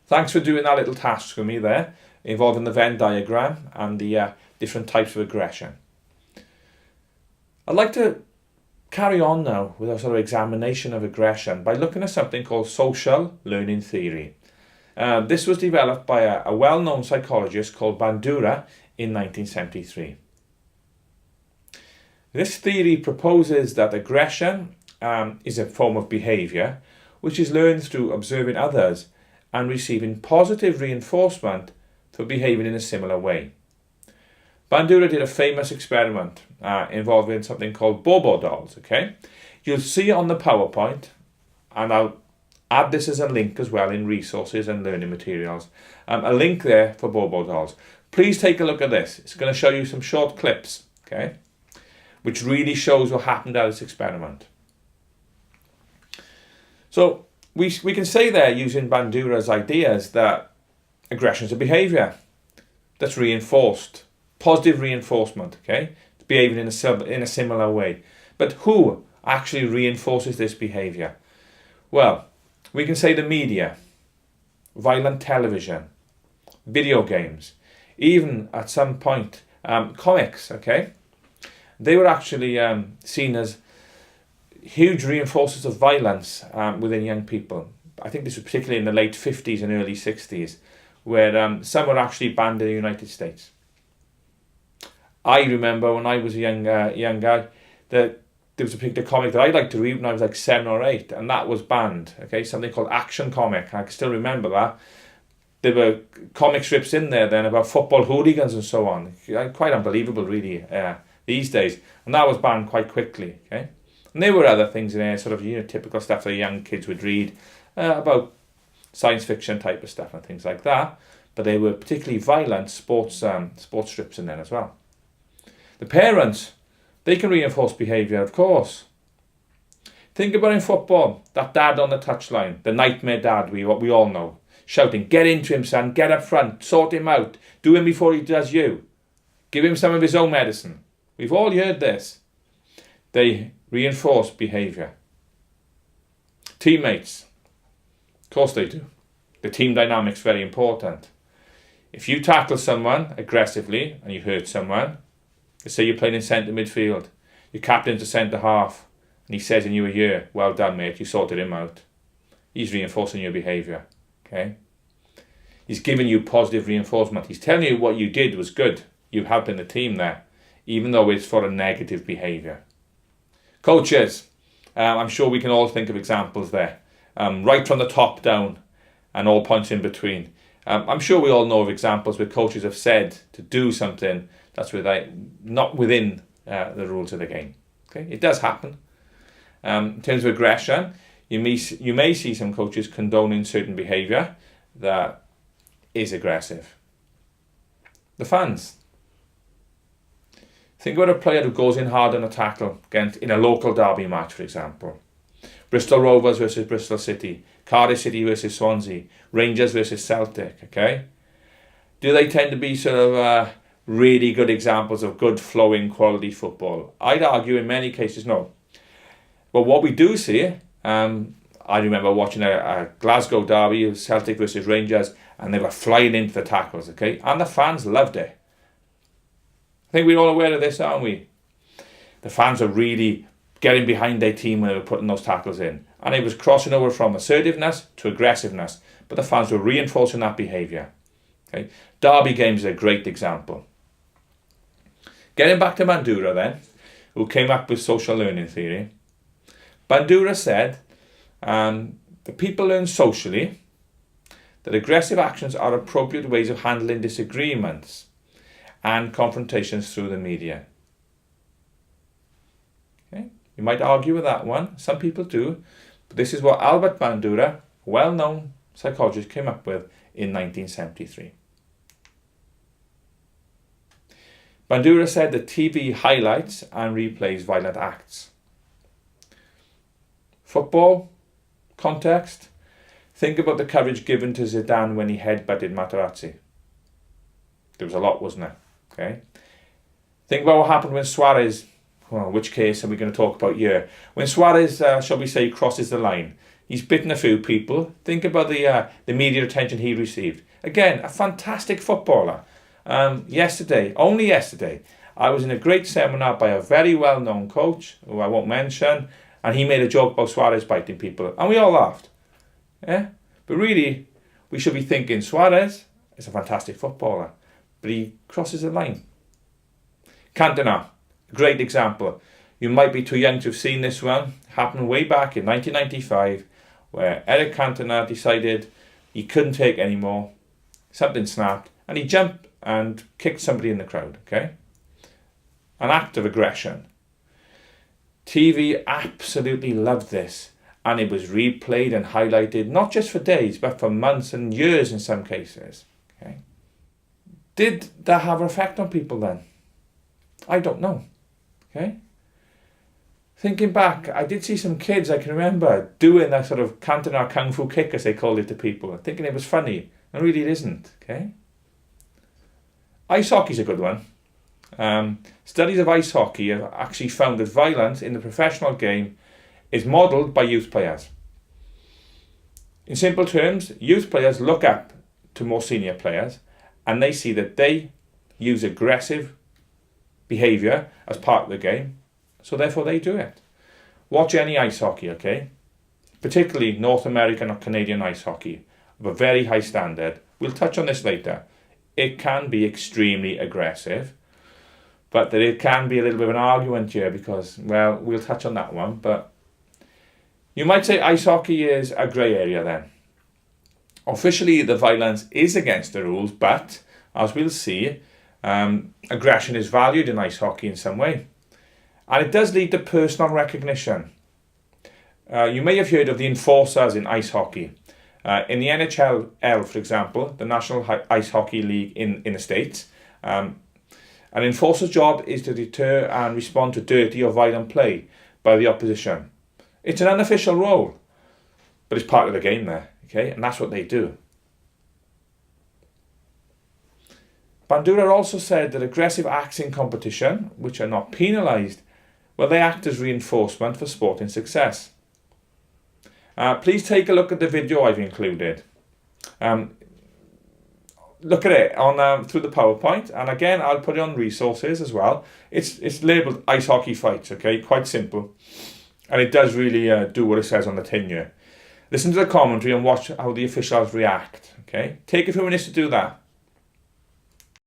Thanks for doing that little task with me there, involving the Venn diagram and the different types of aggression. I'd like to carry on now with a sort of examination of aggression by looking at something called social learning theory. This was developed by a well-known psychologist called Bandura in 1973. This theory proposes that aggression is a form of behaviour which is learned through observing others and receiving positive reinforcement for behaving in a similar way. Bandura did a famous experiment involving something called Bobo dolls. Okay, you'll see it on the PowerPoint, and I'll add this as a link as well in resources and learning materials. A link there for Bobo dolls. Please take a look at this. It's going to show you some short clips, okay, which really shows what happened at this experiment. So we can say there, using Bandura's ideas, that aggression is a behaviour that's reinforced. Positive reinforcement, okay? It's behaving in a similar way. But who actually reinforces this behaviour? Well, we can say the media, violent television, video games, even at some point comics, okay? They were actually seen as huge reinforcers of violence within young people. I think this was particularly in the late 50s and early 60s, where some were actually banned in the United States. I remember when I was a young guy that there was a particular comic that I liked to read when I was like 7 or 8, and that was banned. Okay, something called Action Comic. I can still remember that. There were comic strips in there then about football hooligans and so on. Quite unbelievable, really, these days. And that was banned quite quickly. Okay, and there were other things in there, sort of typical stuff that young kids would read about science fiction type of stuff and things like that. But they were particularly violent sports strips in there as well. The parents, they can reinforce behaviour, of course. Think about in football, that dad on the touchline, the nightmare dad we all know, shouting, "Get into him, son, get up front, sort him out, do him before he does you. Give him some of his own medicine." We've all heard this. They reinforce behaviour. Teammates, of course they do. The team dynamic's very important. If you tackle someone aggressively and you hurt someone, let's say you're playing in centre midfield, your captain's a centre half, and he says in you a year, "Well done, mate, you sorted him out." He's reinforcing your behaviour, okay? He's giving you positive reinforcement. He's telling you what you did was good. You're helping the team there, even though it's for a negative behaviour. Coaches, I'm sure we can all think of examples there, right from the top down and all points in between. I'm sure we all know of examples where coaches have said to do something that's not within the rules of the game. Okay, it does happen. In terms of aggression, you may see some coaches condoning certain behaviour that is aggressive. The fans. Think about a player who goes in hard on a tackle in a local derby match, for example. Bristol Rovers versus Bristol City, Cardiff City versus Swansea, Rangers versus Celtic, okay? Do they tend to be sort of really good examples of good flowing quality football? I'd argue in many cases no. But what we do see, I remember watching a Glasgow derby, Celtic versus Rangers, and they were flying into the tackles, okay? And the fans loved it. I think we're all aware of this, aren't we? The fans are really getting behind their team when they were putting those tackles in. And it was crossing over from assertiveness to aggressiveness. But the fans were reinforcing that behaviour. Okay? Derby games is a great example. Getting back to Bandura then, who came up with social learning theory. Bandura said that people learn socially that aggressive actions are appropriate ways of handling disagreements and confrontations through the media. Okay? You might argue with that one. Some people do. But this is what Albert Bandura, a well-known psychologist, came up with in 1973. Bandura said that TV highlights and replays violent acts. Football context. Think about the courage given to Zidane when he headbutted Materazzi. There was a lot, wasn't there? Okay. Think about what happened when Suarez, which case are we going to talk about here? When Suarez, shall we say, crosses the line, He's bitten a few people. Think about the media attention he received. Again, a fantastic footballer. Only yesterday, I was in a great seminar by a very well-known coach, who I won't mention, and he made a joke about Suarez biting people, and we all laughed. Yeah? But really, we should be thinking Suarez is a fantastic footballer, but he crosses the line. Cantona, a great example. You might be too young to have seen this one. It happened way back in 1995, where Eric Cantona decided he couldn't take any more. Something snapped, and he jumped and kicked somebody in the crowd. Okay, an act of aggression. TV absolutely loved this, and it was replayed and highlighted not just for days, but for months and years in some cases. Okay, did that have an effect on people then? I don't know. Okay. Thinking back, I did see some kids, I can remember, doing that sort of Cantona Kung Fu kick, as they called it to people, thinking it was funny, and really it isn't, okay? Ice hockey's a good one. Studies of ice hockey have actually found that violence in the professional game is modelled by youth players. In simple terms, youth players look up to more senior players, and they see that they use aggressive behaviour as part of the game, so therefore they do it. Watch any ice hockey, okay? Particularly North American or Canadian ice hockey of a very high standard. We'll touch on this later. It can be extremely aggressive, but there can be a little bit of an argument here because, well, we'll touch on that one. But you might say ice hockey is a grey area then. Officially, the violence is against the rules, but as we'll see, aggression is valued in ice hockey in some way. And it does lead to personal recognition. You may have heard of the enforcers in ice hockey. In the NHL, for example, the National Ice Hockey League in the States, an enforcer's job is to deter and respond to dirty or violent play by the opposition. It's an unofficial role, but it's part of the game there, okay? And that's what they do. Bandura also said that aggressive acts in competition, which are not penalised, well, they act as reinforcement for sporting success. Please take a look at the video I've included. Look at it on through the PowerPoint, and again, I'll put it on resources as well. It's labelled Ice Hockey Fights, okay? Quite simple. And it does really do what it says on the tin here. Listen to the commentary and watch how the officials react, okay? Take a few minutes to do that.